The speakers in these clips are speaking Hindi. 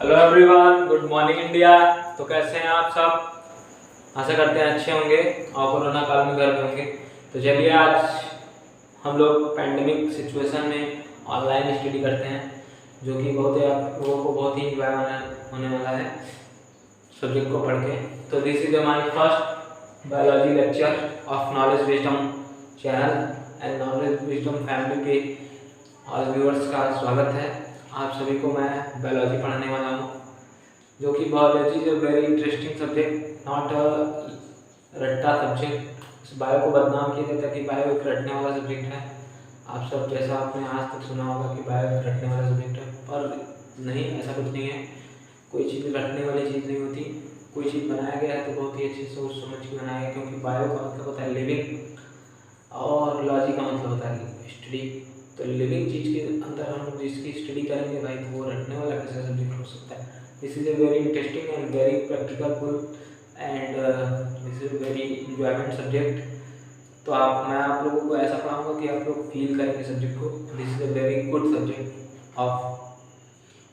Hello everyone, good morning India. तो कैसे हैं आप सब? आशा करते हैं अच्छे होंगे और कोरोना काल में घर में होंगे। तो चलिए आज हम लोग पैंडेमिक सिचुएशन में ऑनलाइन स्टडी करते हैं, जो कि बहुत ही आप लोगों को बहुत ही इंजॉय होने वाला है सब्जेक्ट को पढ़ के। तो this is my first biology lecture of knowledge wisdom channel and knowledge wisdom family पे ऑल व्यूअर्स का स्वागत है। आप सभी को मैं बायोलॉजी पढ़ाने वाला हूँ, जो कि biology is a very interesting subject, not a रट्टा सब्जेक्ट। इस बायो को बदनाम किया जाता है कि बायो एक रटने वाला सब्जेक्ट है। आप सब जैसा आपने आज तक सुना होगा कि बायो एक रटने वाला सब्जेक्ट है, पर नहीं, ऐसा कुछ नहीं है। कोई चीज़ रटने वाली चीज़ नहीं होती। कोई चीज़ बनाया गया है तो बहुत ही अच्छी सोच समझ के बनाया गया, क्योंकि बायो का मतलब होता है लिविंग और लॉजी का मतलब होता है स्टडी। तो लिविंग चीज़ के अंदर हम लोग जिसकी स्टडी करेंगे भाई, तो वो रटने वाला कैसा सब्जेक्ट हो सकता है। This is a very interesting and very practical and this is very enjoyment subject. तो मैं आप लोगों को ऐसा पढ़ाऊंगा कि आप लोग फील करेंगे सब्जेक्ट को। This is a very good subject of.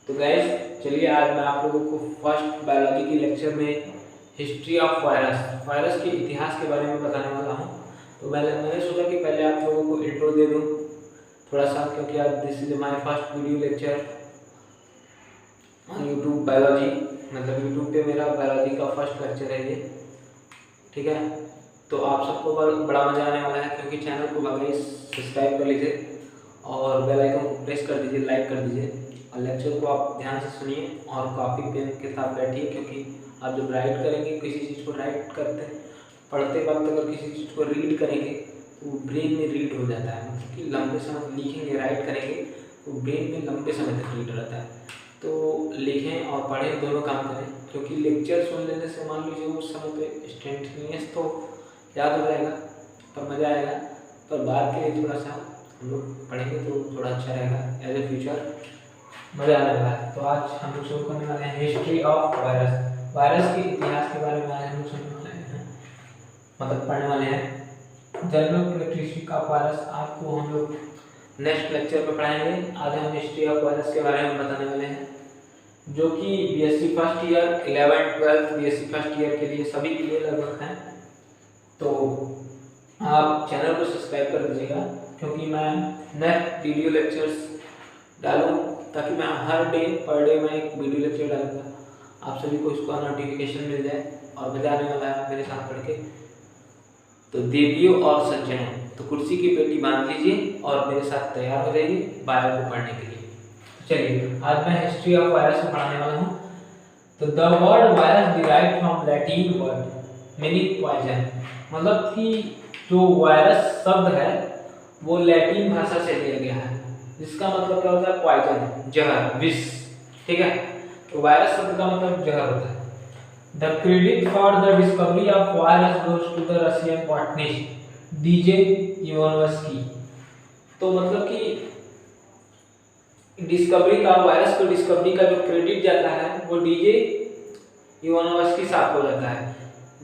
तो गाइस चलिए आज मैं आप लोगों को फर्स्ट बायोलॉजी की लेक्चर में हिस्ट्री ऑफ वायरस के इतिहास के बारे में बताने वाला हूँ। तो मैंने सोचा कि पहले आप लोगों को इंट्रो दे दूँ थोड़ा सा, क्योंकि आज this is my first video lecture on YouTube biology, मतलब यूट्यूब पे मेरा बायोलॉजी का फर्स्ट लेक्चर है ये, ठीक है। तो आप सबको बड़ा मजा आने वाला है, क्योंकि चैनल को गाइस सब्सक्राइब कर लीजिए और बेल आइकन को प्रेस कर दीजिए, लाइक कर दीजिए, और लेक्चर को आप ध्यान से सुनिए और कॉपी पेन के साथ बैठिए, क्योंकि आप जब राइट करेंगे, किसी चीज़ को राइट करते पढ़ते वक्त अगर किसी चीज़ को रीड करेंगे तो ब्रेन में रीड हो जाता है, मतलब कि लंबे समय लिखेंगे राइट करेंगे तो ब्रेन में लंबे समय तक रीड रहता है। तो लिखें और पढ़ें, दोनों काम करें, क्योंकि लेक्चर सुन लेने से मान लीजिए उस समय पे इंस्टेंटेनियस तो याद हो जाएगा पर मज़ा आएगा, पर बाद के लिए थोड़ा सा हम लोग पढ़ेंगे तो थोड़ा अच्छा रहेगा, एज ए फ्यूचर मज़ा आने वाला है। तो आज हम लोग शुरू करने वाले हैं हिस्ट्री ऑफ वायरस के इतिहास के बारे में आज हम लोग सुनने वाले हैं, मतलब पढ़ने वाले हैं। जनरल कैरेक्टरिस्टिक ऑफ वायरस आपको हम लोग नेक्स्ट लेक्चर में पढ़ाएंगे। आज हम हिस्ट्री ऑफ वायरस के बारे में बताने वाले हैं, जो कि BSc first year 11 12 BSc first year के लिए सभी के लिए लगभग है। तो आप चैनल को सब्सक्राइब कर दीजिएगा, क्योंकि मैं नेक्स्ट वीडियो लेक्चर्स डालूँ, ताकि मैं हर डे पर डे में एक वीडियो लेक्चर डालूँगा, आप सभी को इसका नोटिफिकेशन मिल जाए और मजा आने वाला है मेरे साथ पढ़ के। तो देवियों और सज्जनों, तो कुर्सी की पेटी बांध लीजिए और मेरे साथ तैयार हो जाइए बायो को पढ़ने के लिए। तो चलिए आज मैं हिस्ट्री ऑफ वायरस को पढ़ाने वाला हूँ। तो the word virus derived from Latin word meaning poison, मतलब कि जो वायरस शब्द है वो लैटिन भाषा से लिया गया है, जिसका मतलब क्या होता है? पॉइजन, जहर, विष, ठीक है। तो वायरस शब्द का मतलब जहर होता है। The credit for the discovery of virus goes to the Russian botanist DJ Ivanovsky। तो मतलब कि डिस्कवरी का, वायरस को डिस्कवरी का जो क्रेडिट जाता है वो डीजे इवानोव्स्की साहब को जाता है।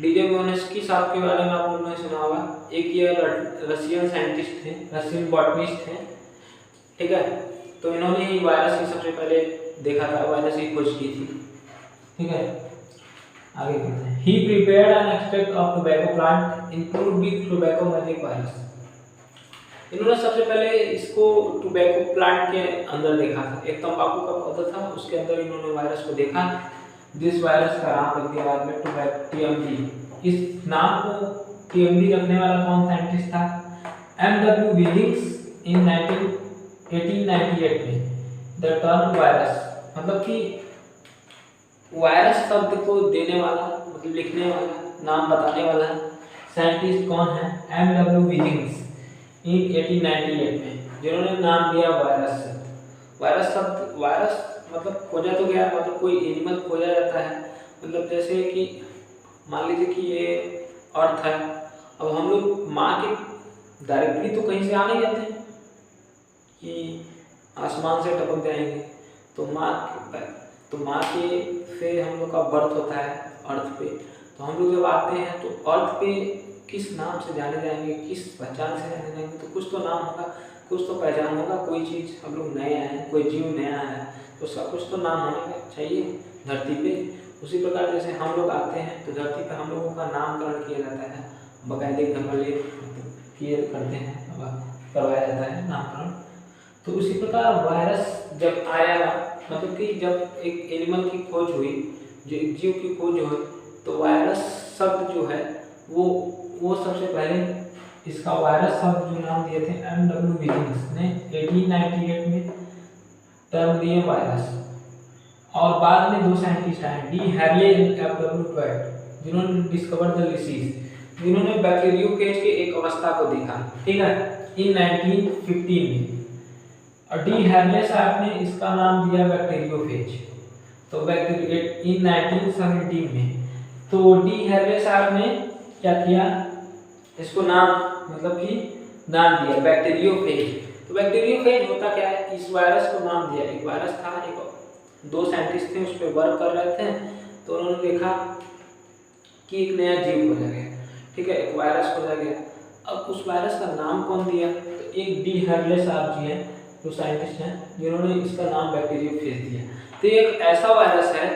डीजे इवानोव्स्की साहब के बारे में आप लोगों ने सुना होगा। एक ये रशियन साइंटिस्ट थे, रशियन बॉटनिस्ट थे, ठीक है। तो इन्होंने ही वायरस की सबसे पहले देखा था, वायरस की खोज की थी, ठीक है। आगे बढ़ते हैं। He prepared an extract of tobacco plant included with tobacco magic virus। इन्होंने सबसे पहले इसको टोबैको प्लांट के अंदर देखा था, एक तंबाकू का पौधा था, उसके अंदर इन्होंने वायरस को देखा। जिस वायरस का नाम रख दिया बाद में TMD। इस नाम को TMD रखने वाला कौन साइंटिस्ट था? MW विलिंग्स इन 1898 में। द टर्म वायरस, मतलब कि वायरस शब्द को देने वाला, मतलब लिखने वाला, नाम बताने वाला साइंटिस्ट कौन है? MW विलिंग्स इन 1898 में, जिन्होंने नाम दिया वायरस शब्द। वायरस शब्द, वायरस मतलब खोजा तो गया, मतलब कोई एनिमल खोजा जाता है, मतलब जैसे कि मान लीजिए कि ये अर्थ है, अब हम लोग माँ के डायरेक्टली तो कहीं से आ नहीं जाते हैं कि आसमान से टपक जाएंगे, तो माँ के से हम लोग का बर्थ होता है अर्थ पे। तो हम लोग जब आते हैं तो अर्थ पे किस नाम से जाने जाएंगे, किस पहचान से जाने जाएंगे, तो कुछ तो नाम होगा कुछ तो पहचान होगा, कोई चीज़ हम लोग नए आए हैं, कोई जीव नया है तो उसका कुछ तो नाम होना चाहिए धरती पे। उसी प्रकार जैसे हम लोग आते हैं तो धरती पे हम लोगों का नामकरण किया जाता है, बाकायदे घर वाले किए करते हैं, करवाया जाता है नामकरण। तो उसी प्रकार वायरस जब आया, मतलब कि जब एक एनिमल की खोज हुई, जो एक जीव की खोज हुई, तो वायरस शब्द जो है वो सबसे पहले इसका वायरस शब्द जो नाम दिए थे M.W. विलियम्स ने 1898 में टर्म दिए वायरस। और बाद में दो साइंटिस्ट आए, डी हैरिये एंड F.W. ट्वेट, जिन्होंने डिस्कवर द लिसीज, जिन्होंने बैक्टीरियोफेज के एक अवस्था को देखा, ठीक है, इन 1915 में। और डी हैरिये साहब ने इसका नाम दिया बैक्टीरियोफेज, तो बैक्टीरिया इन 1917 में। तो डी हैरिये साहब ने क्या किया, इसको नाम मतलब कि नाम दिया बैक्टीरियोफेज। तो बैक्टीरियोफेज होता क्या है, इस वायरस को नाम दिया, एक वायरस था, एक दो साइंटिस्ट थे उस पर वर्क कर रहे थे, तो उन्होंने देखा कि एक नया जीव खोजा गया, ठीक है, एक वायरस खोजा गया। अब उस वायरस का नाम कौन दिया, तो एक डी हैरिये साहब जी हैं, जो साइंटिस्ट हैं, जिन्होंने इसका नाम बैक्टीरियोफेज दिया। तो एक ऐसा वायरस है,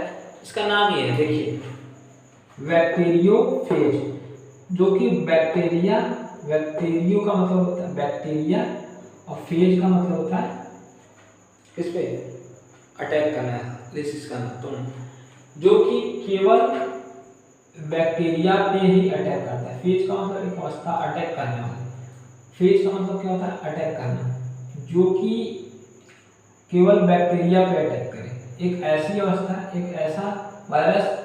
इसका नाम ये है, देखिए बैक्टीरियोफेज, जो कि बैक्टीरियो का मतलब होता है बैक्टीरिया, और फेज का मतलब होता है किस पे, अटैक करना है, लिसिस करना, तो जो कि केवल बैक्टीरिया पे ही अटैक करता है। फेज का मतलब एक अवस्था अटैक करने वाला, फेज का मतलब क्या होता है, अटैक करना, जो कि केवल बैक्टीरिया पे अटैक करे। एक ऐसी अवस्था, एक ऐसा वायरस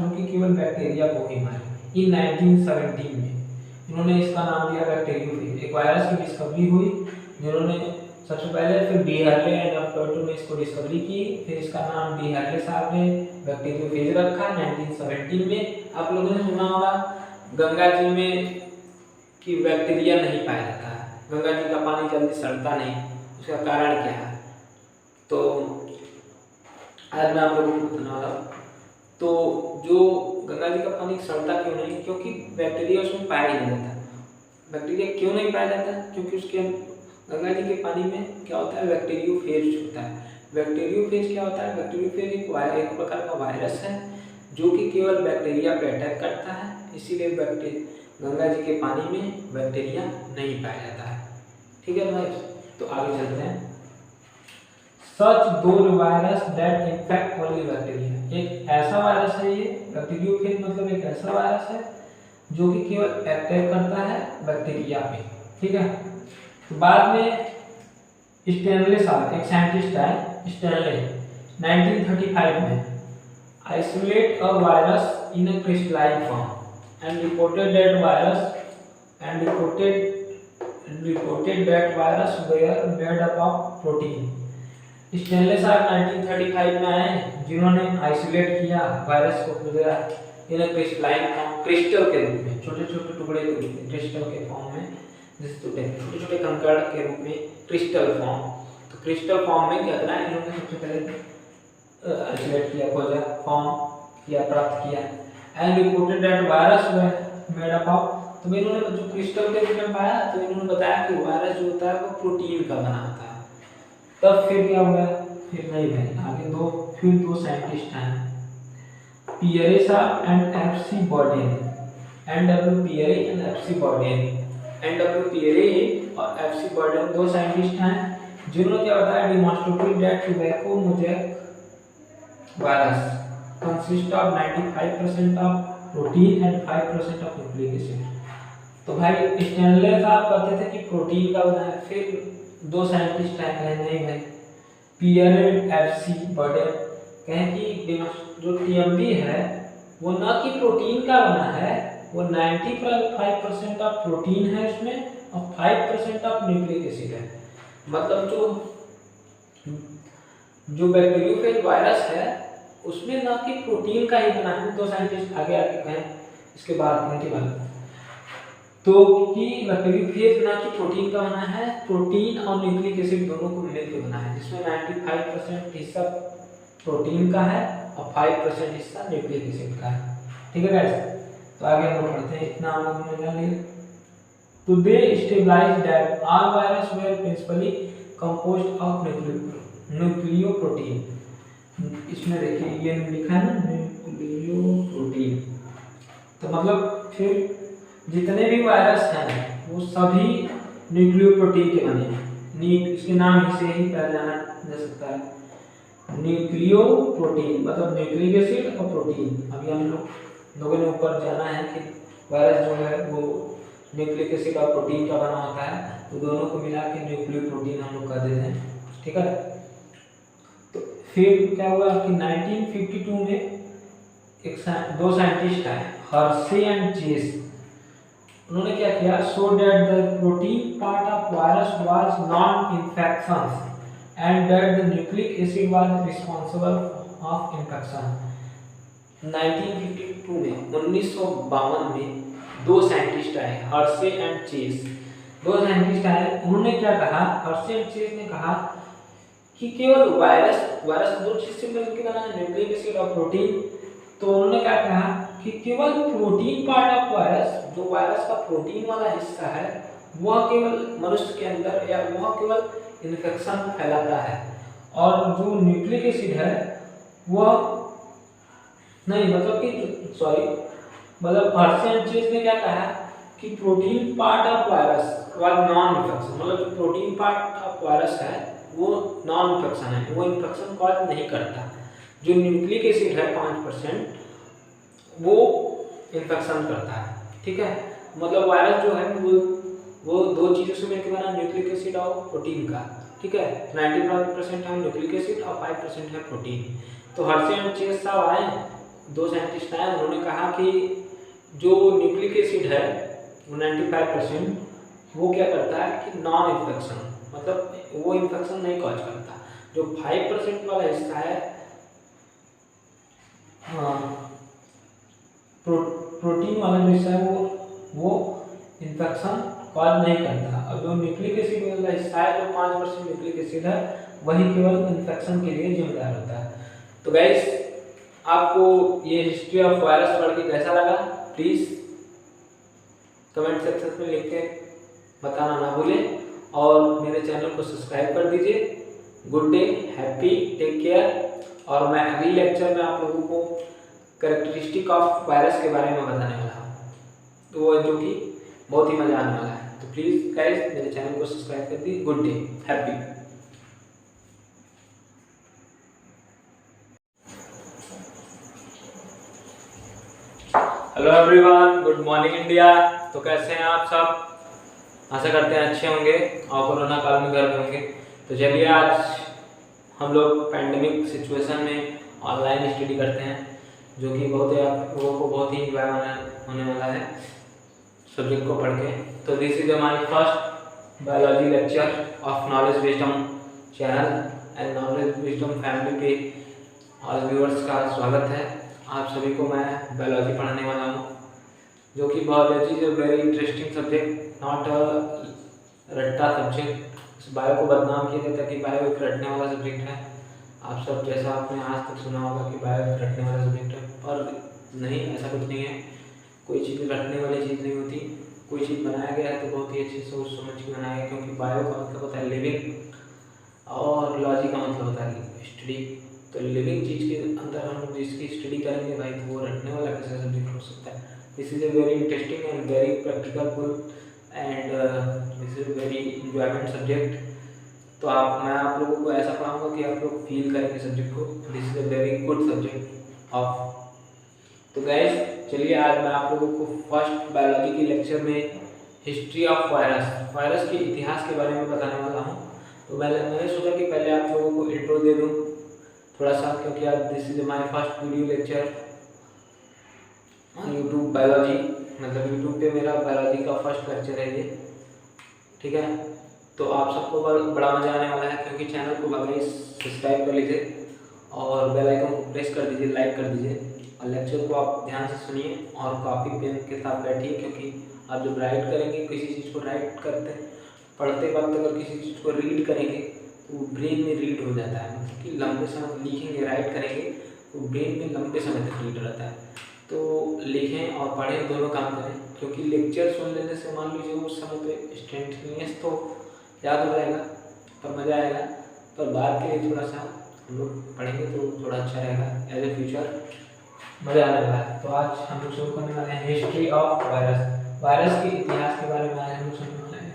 जो कि केवल बैक्टीरिया को ही मारे। इन 1917 में उन्होंने इसका नाम दिया बैक्टीरियोफेज। एक वायरस की डिस्कवरी हुई, जिन्होंने सबसे पहले, फिर डी हैरिये एंड F.W. ने इसको डिस्कवरी की, फिर इसका नाम डी हैरिये साहब ने बैक्टीरियोफेज रखा 1917 में। आप लोगों ने सुना होगा गंगा जी में कि बैक्टीरिया नहीं पाया जाता है, गंगा जी का पानी जल्दी सड़ता नहीं, उसका कारण क्या है, तो आज मैं आप लोगों को बताने वाला हूँ। तो जो गंगा जी का पानी सड़ता क्यों नहीं, क्योंकि बैक्टीरिया उसमें पाया ही नहीं जाता। बैक्टीरिया क्यों नहीं पाया जाता, क्योंकि उसके गंगा जी के पानी में क्या होता है, बैक्टीरियोफेज होता है। बैक्टीरियोफेज क्या होता है, बैक्टीरियोफेज एक प्रकार का वायरस है, जो कि केवल बैक्टीरिया पे अटैक करता है, इसीलिए गंगा जी के पानी में बैक्टीरिया नहीं पाया जाता है, ठीक है भाई। तो आगे चलते हैं। सच दो virus that infect only bacteria, एक ऐसा वायरस है ये बैक्टीरियोफेज, मतलब एक ऐसा वायरस है जो कि केवल अटैक करता है बैक्टीरिया पे, ठीक है। तो बाद में स्टैनले साहब, एक साइंटिस्ट है स्टैनले, 1935 में isolate a virus in a crystalline form and reported that virus were made up of protein. Stanley साहब 1935 में आए, जिन्होंने आइसोलेट किया वायरस को, इन क्रिस्टलाइन फॉर्म, क्रिस्टल के रूप में, छोटे छोटे टुकड़े के रूप में, क्रिस्टल के फॉर्म में, जैसे छोटे छोटे कंकड़ के रूप में, क्रिस्टल फॉर्म। तो क्रिस्टल फॉर्म में क्या करना है, इन्होंने सबसे पहले आइसोलेट किया, खोजा, फॉर्म किया, प्राप्त किया, and reported that virus made up of, तो इन्होंने जो क्रिस्टल के रूप में पाया, तो इन्होंने बताया कि वायरस जो होता है वो प्रोटीन का बना होता है। तब फिर क्या हुआ, फिर नहीं भाई आगे फिर दो साइंटिस्ट हैं, पियरे साहब and F.C. Bawden, N.W. Pirie and F.C. Bawden, N.W. Pirie और F.C. बॉर्डेन दो साइंटिस्ट हैं, जिन्होंने क्या बताया, demonstrated that tobacco mosaic virus consist of 95% of protein and 5% of nucleic acid. तो भाई स्टैनले साहब कहते थे कि प्रोटीन का बना है, फिर दो साइंटिस्ट आए, कहे नहीं भाई, पियरे F.C. बॉर्डेन कहें कि जो TMB है वो न कि प्रोटीन का बना है, वो 95% ऑफ प्रोटीन है इसमें, और 5% ऑफ न्यूक्लिक एसिड है। मतलब जो बैक्टीरियोफेज वायरस है उसमें न कि प्रोटीन का ही बना है। दो साइंटिस्ट आगे कहें इसके बाद इनके बाद, तो कि बैक्टीरियोफेज ना कि प्रोटीन का बना है, प्रोटीन और न्यूक्लिक एसिड दोनों को मिलकर बना है, जिसमें 95% हिस्सा प्रोटीन का है और 5% हिस्सा न्यूक्लिक एसिड का है, ठीक है गाइस। तो आगे हम लोग पढ़ते हैं, इतना हम लोग जान लिए। तो they stabilize that all virus were principally composed of nucleoprotein. इसमें देखिए ये लिखा है ना न्यूक्लियोप्रोटीन, तो मतलब फिर जितने भी वायरस हैं वो सभी न्यूक्लियोप्रोटीन के बने हैं। इसके नाम से ही पहचाना जा सकता है न्यूक्लियोप्रोटीन, मतलब न्यूक्लिक एसिड और प्रोटीन। अभी हम लोगों ने ऊपर जाना है कि वायरस जो है वो न्यूक्लिक एसिड और प्रोटीन का बना होता है, तो दोनों को मिला के न्यूक्लियोप्रोटीन हम लोग कर देते हैं, ठीक है। तो फिर क्या हुआ कि 1952 में दो साइंटिस्ट आए, हर्शे एंड चेस। उन्होंने क्या किया, show that the protein part of virus was non infections and that the nucleic acid was responsible of infection. 1952 में 1952 में दो साइंटिस्ट आए, हर्शे एंड चेस। दो साइंटिस्ट आए, उन्होंने क्या कहा, हर्शे एंड चेस ने कहा कि केवल वायरस दो चीज से मिलकर बना है, न्यूक्लिक एसिड और प्रोटीन। तो उन्होंने क्या कहा कि केवल प्रोटीन पार्ट ऑफ वायरस, जो वायरस का प्रोटीन वाला हिस्सा है, वह केवल मनुष्य के अंदर या वह केवल इन्फेक्शन फैलाता है, और जो न्यूक्लिक एसिड है वह नहीं, मतलब कि सॉरी, मतलब हर्शे एंड चेस ने क्या कहा कि protein part of virus was non infection, मतलब जो प्रोटीन पार्ट ऑफ वायरस है वो नॉन इन्फेक्शन है, वो इन्फेक्शन कॉज नहीं करता। जो न्यूक्लिक एसिड है 5% वो इन्फेक्शन करता है, ठीक है। मतलब वायरस जो है वो दो चीज़ों से मिलकर बना, न्यूक्लिक एसिड और प्रोटीन का, ठीक है। 95% है न्यूक्लिक एसिड और 5% है प्रोटीन। तो हर्शे एंड चेस साहब आए, दो साइंटिस्ट आए, उन्होंने कहा कि जो न्यूक्लिक एसिड है वो 95% वो क्या करता है कि नॉन इन्फेक्शन, मतलब वो इन्फेक्शन नहीं कॉज करता। जो 5% वाला हिस्सा है प्रोटीन वाला जो हिस्सा है वो इन्फेक्शन कॉज नहीं करता, और जो न्यूक्लिक एसिड वाला हिस्सा है, जो 5% न्यूक्लिक एसिड है, वही केवल इन्फेक्शन के लिए जिम्मेदार होता है। तो गाइस, आपको ये हिस्ट्री ऑफ वायरस पढ़ के कैसा लगा, प्लीज़ कमेंट सेक्शन में लिख के बताना ना भूलें, और मेरे चैनल को सब्सक्राइब कर दीजिए। Good day, happy, take care. और मैं अगली लेक्चर में आप लोगों को कैरेक्टरिस्टिक ऑफ वायरस के बारे में बताने वाला हूँ, तो जो कि बहुत ही मज़ा आने वाला है। तो प्लीज़ गाइस मेरे चैनल को सब्सक्राइब कर दीजिए। Good day, happy. Hello everyone, good morning India. तो कैसे हैं आप सब? आशा करते हैं अच्छे होंगे और कोरोना काल में घर में होंगे। तो चलिए आज हम लोग पैंडेमिक सिचुएशन में ऑनलाइन स्टडी करते हैं, जो कि बहुत ही आप लोगों को बहुत ही इंजॉय होने वाला है सब्जेक्ट को पढ़ के। तो दिस इज हमारी first biology lecture of knowledge wisdom channel and knowledge wisdom family पे ऑल व्यूअर्स का स्वागत है। आप सभी को मैं बायोलॉजी पढ़ाने वाला हूँ, जो कि biology is a very interesting subject, not a रट्टा सब्जेक्ट। इस बायो को बदनाम किया जाता है कि बायो एक रटने वाला सब्जेक्ट है। आप सब जैसा आपने आज तक सुना होगा कि बायो एक रटने वाला सब्जेक्ट है, पर नहीं, ऐसा कुछ नहीं है। कोई चीज़ रटने वाली चीज़ नहीं होती। कोई चीज़ बनाया गया है तो बहुत ही अच्छी सोच समझ के बनाया गया, क्योंकि बायो का मतलब होता है लिविंग और लॉजी का मतलब होता है स्टडी। तो लिविंग चीज़ के अंदर हम लोग जिसकी स्टडी करेंगे भाई, तो वो रटने वाला कैसा सब्जेक्ट हो सकता है। This is a very interesting and very practical and this is very enjoyment subject. तो मैं आप लोगों को ऐसा पढ़ाऊँगा कि आप लोग फील करेंगे सब्जेक्ट को। This is a very good subject of. तो गाइस चलिए आज मैं आप लोगों को फर्स्ट बायोलॉजी के लेक्चर में हिस्ट्री ऑफ वायरस के इतिहास के बारे में बताने वाला हूँ। तो मैंने सोचा कि पहले आप लोगों को इंट्रो दे दूँ थोड़ा सा, क्योंकि आज this is my first video lecture on YouTube biology, मतलब यूट्यूब पे मेरा बायोलॉजी का फर्स्ट लेक्चर है ये, ठीक है। तो आप सबको बड़ा मज़ा आने वाला है, क्योंकि चैनल को गाइस सब्सक्राइब कर लीजिए और बेल आइकन को प्रेस कर दीजिए, लाइक कर दीजिए, और लेक्चर को आप ध्यान से सुनिए और कॉपी पेन के साथ बैठिए, क्योंकि आप जब राइट करेंगे, किसी चीज़ को राइट पढ़ते वक्त अगर किसी चीज़ को रीड करेंगे तो वो ब्रेन में रीड हो जाता है, मतलब कि लंबे समय लिखेंगे, राइट करेंगे तो ब्रेन में लंबे समय तक रीड रहता है। तो लिखें और पढ़ें, दोनों काम करें, क्योंकि लेक्चर सुन लेने से मान लीजिए उस समय पे इंस्टेंटेनियस तो याद हो जाएगा पर मज़ा आएगा, पर बाद के लिए थोड़ा सा हम लोग पढ़ेंगे तो थोड़ा अच्छा रहेगा, एज ए फ्यूचर मज़ा आने वाला है। तो आज हम लोग शुरू करने वाले हैं हिस्ट्री ऑफ वायरस। वायरस के इतिहास के बारे में आज हम लोग सुनने वाले हैं,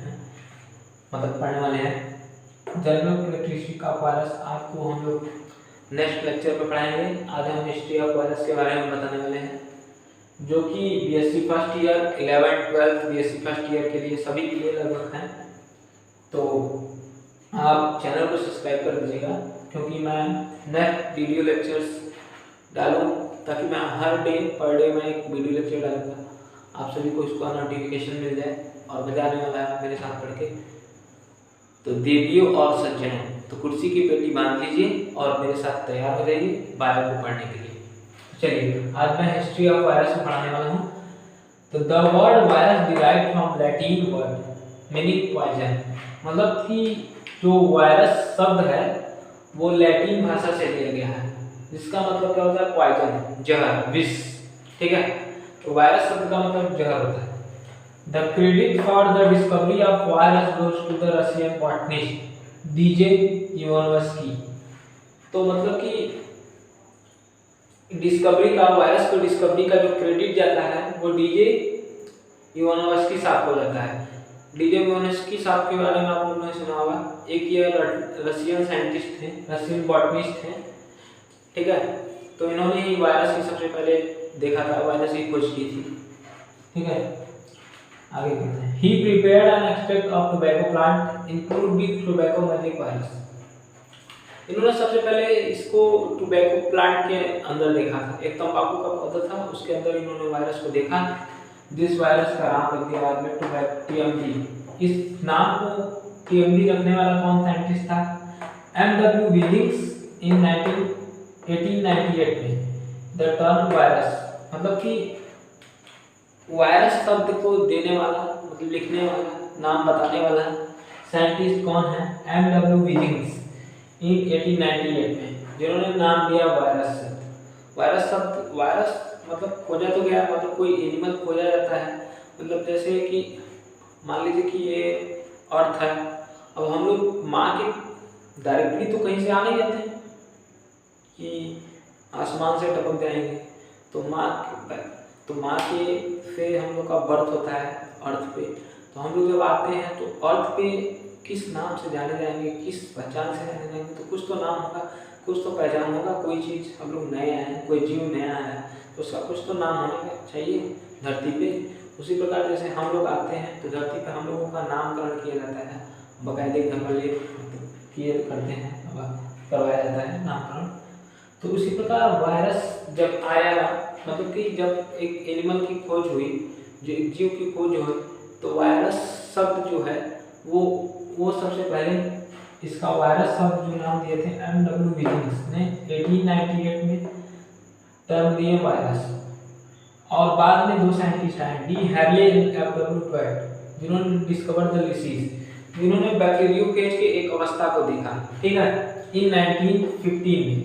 मतलब पढ़ने वाले हैं। जनरल कैरेक्टरिस्टिक ऑफ वायरस आपको हम लोग नेक्स्ट लेक्चर में पढ़ाएंगे। आज हम हिस्ट्री ऑफ वायरस के बारे में बताने वाले हैं, जो कि BSc first year 11 12 BSc first year के लिए सभी के लिए लगभग हैं। तो आप चैनल को सब्सक्राइब कर दीजिएगा, क्योंकि मैं नेक्स्ट वीडियो लेक्चर्स डालूँ, ताकि मैं हर डे पर डे में एक वीडियो लेक्चर डालूँगा, आप सभी को इसका नोटिफिकेशन मिल जाए और मजा आने वाला है मेरे साथ पढ़ के। तो देवियों और सज्जनों, तो कुर्सी की पेटी बांध लीजिए और मेरे साथ तैयार हो जाइए बायो को पढ़ने के लिए। चलिए, आज मैं हिस्ट्री ऑफ वायरस में पढ़ाने वाला हूँ। तो the word virus derived from Latin word meaning poison, मतलब कि जो वायरस शब्द है वो लैटिन भाषा से लिया गया है, जिसका मतलब क्या होता है, पॉइजन, जहर, विष। ठीक है, तो वायरस शब्द का मतलब जहर होता है। The credit for the discovery of virus goes to the Russian botanist DJ Ivanovsky. तो मतलब कि डिस्कवरी का, वायरस को डिस्कवरी का जो क्रेडिट जाता है वो डीजे इवानोव्स्की साहब को जाता है। डीजे इवानोव्स्की साहब के बारे में आप लोगों ने सुना होगा, एक ये रशियन साइंटिस्ट थे, रशियन बॉटनिस्ट थे। ठीक है, तो इन्होंने ही वायरस की सबसे पहले देखा था, वायरस की खोज की थी। ठीक है, आगे कहते हैं he prepared an extract of tobacco plant include with tobacco magic virus. इन्होंने सबसे पहले इसको टोबैको प्लांट के अंदर देखा था, एक तंबाकू का पौधा था, उसके अंदर इन्होंने वायरस को देखा। जिस वायरस का नाम रख दिया बाद में टोबैको टीएमडी। इस नाम को टीएमडी रखने वाला कौन साइंटिस्ट था, एमडब्ल्यू विलिंग्स इन 1898 में। द टर्म वायरस, मतलब कि वायरस शब्द को देने वाला, मतलब लिखने वाला, नाम बताने वाला साइंटिस्ट कौन है, एमडब्ल्यू विलिंग्स इन 1898 में, जिन्होंने नाम दिया वायरस शब्द। वायरस शब्द, वायरस मतलब खोजा तो गया, मतलब कोई एनिमल खोजा जाता है, मतलब जैसे कि मान लीजिए कि ये अर्थ है, अब हम लोग माँ के डायरेक्टली तो कहीं से आ नहीं जाते हैं कि आसमान से टपक जाएंगे, तो माँ के से हम लोग का बर्थ होता है अर्थ पे। तो हम लोग जब आते हैं तो अर्थ पे किस नाम से जाने जाएंगे, किस पहचान से जाने जाएंगे, तो कुछ तो नाम होगा, कुछ तो पहचान होगा। कोई चीज़ हम लोग नए आए हैं, कोई जीव नया है, तो उसका कुछ तो नाम होना चाहिए धरती पे। उसी प्रकार जैसे हम लोग आते हैं तो धरती पे हम लोगों का नामकरण किया जाता है, बाकायदे घर वाले किए करते हैं, करवाया जाता है नामकरण। तो उसी प्रकार वायरस जब आया, मतलब कि जब एक एनिमल की खोज हुई, जो एक जीव की खोज हुई, तो वायरस शब्द जो है वो सबसे पहले इसका वायरस शब्द जो नाम दिए थे एमडब्ल्यू विलिंग्स ने 1898 में टर्म दिए वायरस। और बाद में दो साइंटिस्ट आए, डी हैर्ले एंड एफडब्ल्यू ट्वेट, जिन्होंने डिस्कवर द लिसीज, जिन्होंने बैक्टीरियोफेज के एक अवस्था को देखा। ठीक है, इन 1915 में।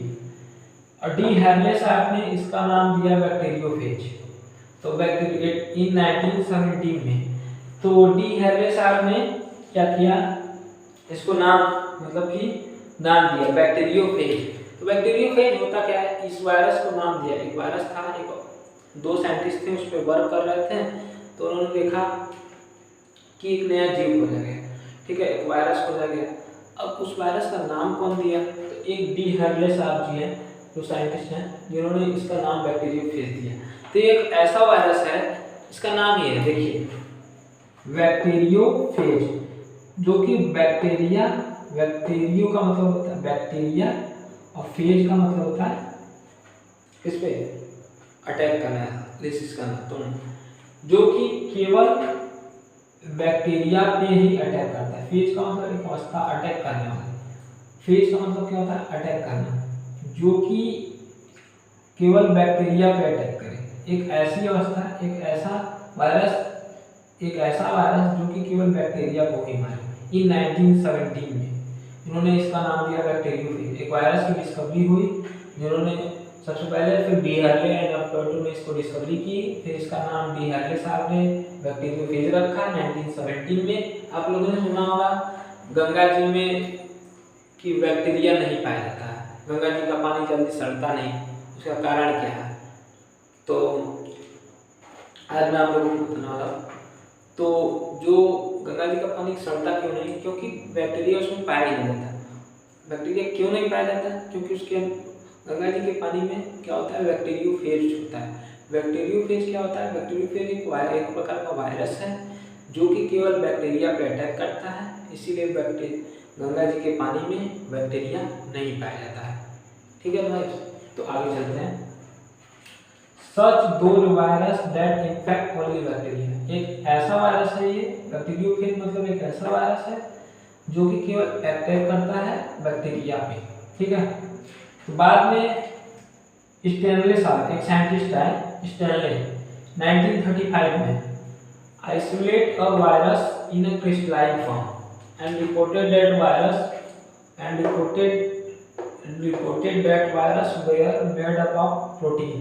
और डी हैर्ले साहब ने इसका नाम दिया बैक्टीरियोफेज। तो इन 1917 में तो डी हैर्ले साहब ने क्या किया, इसको नाम, मतलब कि नाम दिया बैक्टीरियोफेज। तो बैक्टीरियोफेज होता क्या है, इस वायरस को नाम दिया। एक वायरस था, एक दो साइंटिस्ट थे उस पर वर्क कर रहे थे, तो उन्होंने देखा कि एक नया जीव खोजा गया। ठीक है, एक वायरस खोजा गया। अब उस वायरस का नाम कौन दिया, तो एक डी हैर्ले साहब जी हैं, जो साइंटिस्ट हैं, जिन्होंने इसका नाम बैक्टीरियोफेज दिया। तो एक ऐसा वायरस है, इसका नाम ये है, देखिए बैक्टीरियोफेज, जो कि बैक्टीरियो का मतलब होता है बैक्टीरिया, और फेज का मतलब होता है किस पे, अटैक करना, लिसिस करना। तो जो कि केवल बैक्टीरिया पे ही अटैक करता है। फेज का मतलब एक अवस्था अटैक करने वाला। फेज का मतलब क्या होता है, अटैक करना, जो कि केवल बैक्टीरिया पे अटैक करे। एक ऐसी अवस्था, एक ऐसा वायरस जो कि केवल बैक्टीरिया को ही मारे। इन 1917 में इन्होंने इसका नाम दिया बैक्टीरियोफेज। एक वायरस की डिस्कवरी हुई, जिन्होंने सबसे पहले फिर डी हर्ले एंड अल्बर्टो ने इसको डिस्कवरी की, फिर इसका नाम डी हर्ले साहब ने बैक्टीरियोफेज रखा 1917 में। आप लोगों ने सुना होगा गंगा जी में कि बैक्टीरिया नहीं पाया जाता है, गंगा जी का पानी जल्दी सड़ता नहीं, उसका कारण क्या है? तो आज मैं आप लोगों को बताने वाला हूँ। तो जो गंगा जी का पानी सड़ता क्यों नहीं? क्योंकि बैक्टीरिया उसमें पाया ही नहीं जाता। बैक्टीरिया क्यों नहीं पाया जाता? क्योंकि उसके गंगा जी के पानी में क्या होता है, बैक्टीरियोफेज होता है। बैक्टीरियोफेज क्या होता है? बैक्टीरियोफेज एक प्रकार का वायरस है जो कि केवल बैक्टीरिया पे अटैक करता है, इसीलिए गंगा जी के पानी में बैक्टीरिया नहीं पाया जाता है। ठीक है भाई, तो आगे चलते हैं। सच दो virus that infect only bacteria, एक ऐसा वायरस है ये बैक्टीरियोफेज, मतलब एक ऐसा वायरस है जो कि केवल अटैक करता है बैक्टीरिया पे। ठीक है, तो बाद में स्टेनले साहब, एक साइंटिस्ट है स्टेनले, 1935 में isolate a virus in a crystalline form and reported that virus were made up of protein।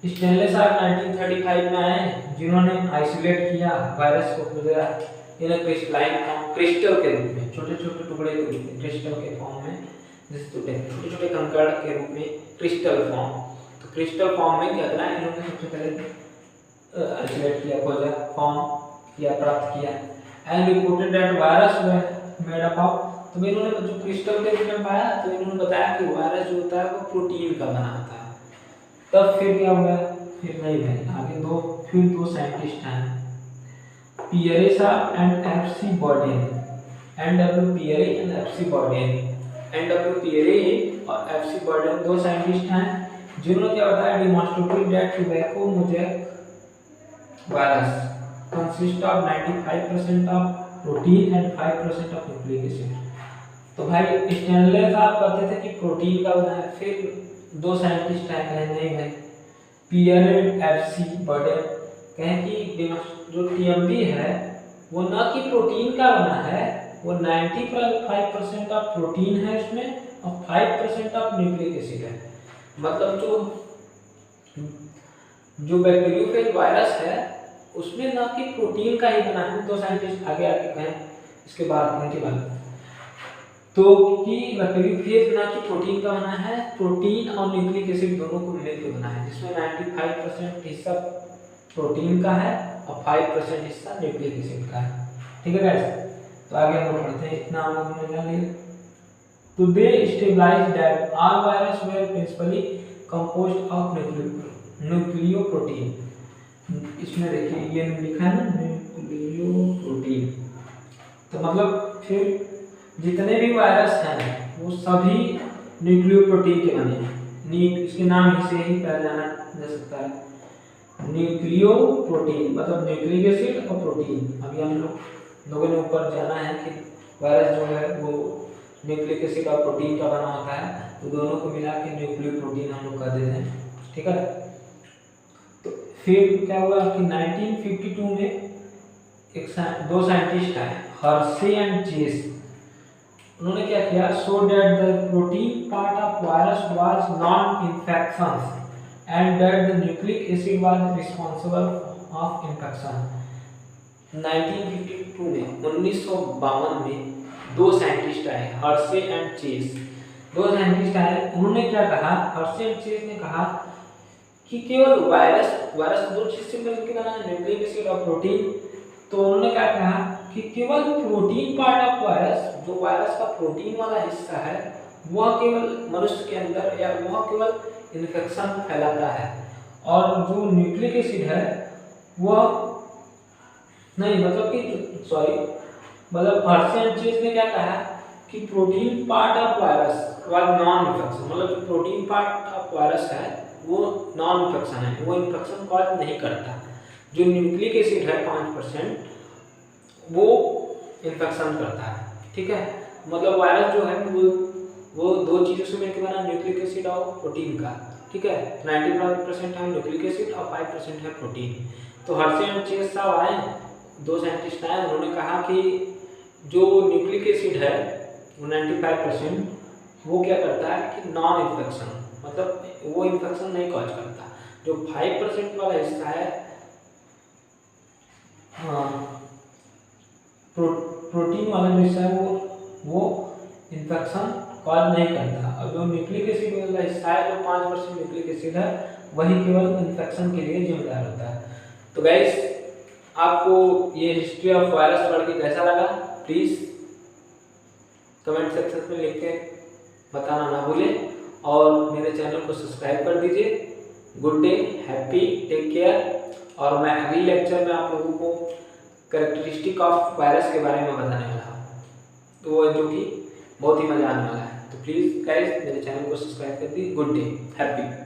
Stanley साहब 1935 में आए जिन्होंने आइसोलेट किया वायरस को पूरा इन क्रिस्टलाइन फॉर्म, क्रिस्टल के रूप में, छोटे छोटे टुकड़े के रूप में, क्रिस्टल के फॉर्म में, जैसे छोटे छोटे कंकड़ के रूप में क्रिस्टल फॉर्म। तो क्रिस्टल फॉर्म में क्या करा इन्होंने सबसे पहले आइसोलेट किया, खोजा, फॉर्म किया, प्राप्त किया। And reported that virus made up of, तो इन्होंने जो क्रिस्टल के रूप में पाया तो इन्होंने बताया कि वायरस जो होता है वो प्रोटीन का बना होता है। तब फिर क्या हुआ, फिर नहीं भाई आगे दो साइंटिस्ट हैं, पियरे साहब and F C. Bawden, N W. Pirie and F C. Bawden. N W. Pirie और एफ.सी. बॉर्डेन दो साइंटिस्ट हैं जिन्होंने क्या बताया, demonstrated that tobacco mosaic virus consist of 95% of protein and 5% of nucleic acid। तो भाई स्टेनले साहब कहते थे कि प्रोटीन का बना है, फिर दो साइंटिस्ट आए कहे नहीं भाई, पियरे एफ.सी. बॉर्डेन कहें कि जो टीएमबी है वो न कि प्रोटीन का बना है, वो 95% ऑफ प्रोटीन है इसमें और 5% ऑफ न्यूक्लिक एसिड है। मतलब जो बैक्टीरियोफेज वायरस है उसमें ना कि प्रोटीन का ही बना है। दो साइंटिस्ट आगे कहें इसके बाद इनके बाद तो कि बैक्टीरियोफेज ना कि प्रोटीन का बना है, प्रोटीन और न्यूक्लिक एसिड दोनों को मिलकर बना है, जिसमें 95% हिस्सा प्रोटीन का है और 5% हिस्सा न्यूक्लिक एसिड का है। ठीक है गाइस, तो आगे हम लोग पढ़ते हैं, इतना हम लोग ने जान लिया। तो they stabilize that all virus were principally composed of nucleoprotein. इसमें देखिए ये लिखा है ना न्यूक्लियोप्रोटीन, तो मतलब फिर जितने भी वायरस हैं वो सभी न्यूक्लियोप्रोटीन के बने हैं। इसके नाम ही से ही पहले जाना जा सकता है, न्यूक्लियोप्रोटीन मतलब न्यूक्लिक एसिड और प्रोटीन। अभी हम लोगों ने ऊपर जाना है कि वायरस जो है वो न्यूक्लिक एसिड और प्रोटीन का बना होता है, तो दोनों को मिला के न्यूक्लियोप्रोटीन हम लोग कर देते हैं। ठीक है, तो फिर क्या हुआ कि 1952 में दो साइंटिस्ट आए, हर्शे एंड चेस। उन्होंने क्या किया, show that the protein part of virus was non infections and that the nucleic acid was responsible of infection. 1952 में 1952 में दो साइंटिस्ट आए, हर्शे एंड चेस। दो साइंटिस्ट आए, उन्होंने क्या कहा, हर्शे एंड चेस ने कहा कि केवल वायरस दो चीज से मिलकर बना है, न्यूक्लिक एसिड और प्रोटीन। तो उन्होंने क्या कहा कि केवल प्रोटीन पार्ट ऑफ वायरस, जो वायरस का प्रोटीन वाला हिस्सा है, वह केवल मनुष्य के अंदर या वह केवल इन्फेक्शन फैलाता है, और जो न्यूक्लिक एसिड है वह नहीं, मतलब हर्शे एंड चेस ने क्या कहा कि protein part of virus was non infection, मतलब जो प्रोटीन पार्ट ऑफ वायरस है वो नॉन इन्फेक्शन है, वो इन्फेक्शन कॉज नहीं करता। जो न्यूक्लिक एसिड है 5% वो इन्फेक्शन करता है। ठीक है, मतलब वायरस जो है वो दो चीज़ों से मिलकर बना, न्यूक्लिक एसिड और प्रोटीन का। ठीक है, 95% है न्यूक्लिक एसिड और 5% है प्रोटीन। तो हर्शे एंड चेस साहब आए, दो साइंटिस्ट आए, उन्होंने कहा कि जो न्यूक्लिक एसिड है वो 95% वो क्या करता है कि नॉन इन्फेक्शन, मतलब वो इन्फेक्शन नहीं कॉज करता। जो 5% वाला हिस्सा है, हाँ, प्रोटीन वाला जो हिस्सा है वो इन्फेक्शन कॉज नहीं करता। अब जो न्यूक्लिक एसिड वाला हिस्सा है, जो 5% न्यूक्लिक एसिड है, वही केवल इन्फेक्शन के लिए जिम्मेदार होता है। तो गाइस, आपको ये हिस्ट्री ऑफ वायरस पढ़ के कैसा लगा, प्लीज़ कमेंट सेक्शन में लिख के बताना ना भूलें, और मेरे चैनल को सब्सक्राइब कर दीजिए। Good day, happy, take care. और मैं अगले लेक्चर में आप लोगों को कैरेक्टरिस्टिक ऑफ वायरस के बारे में बताने वाला हूँ, तो वो जो कि बहुत ही मजा आने वाला है। तो प्लीज़ गाइस मेरे चैनल को सब्सक्राइब कर दीजिए। Good day, happy.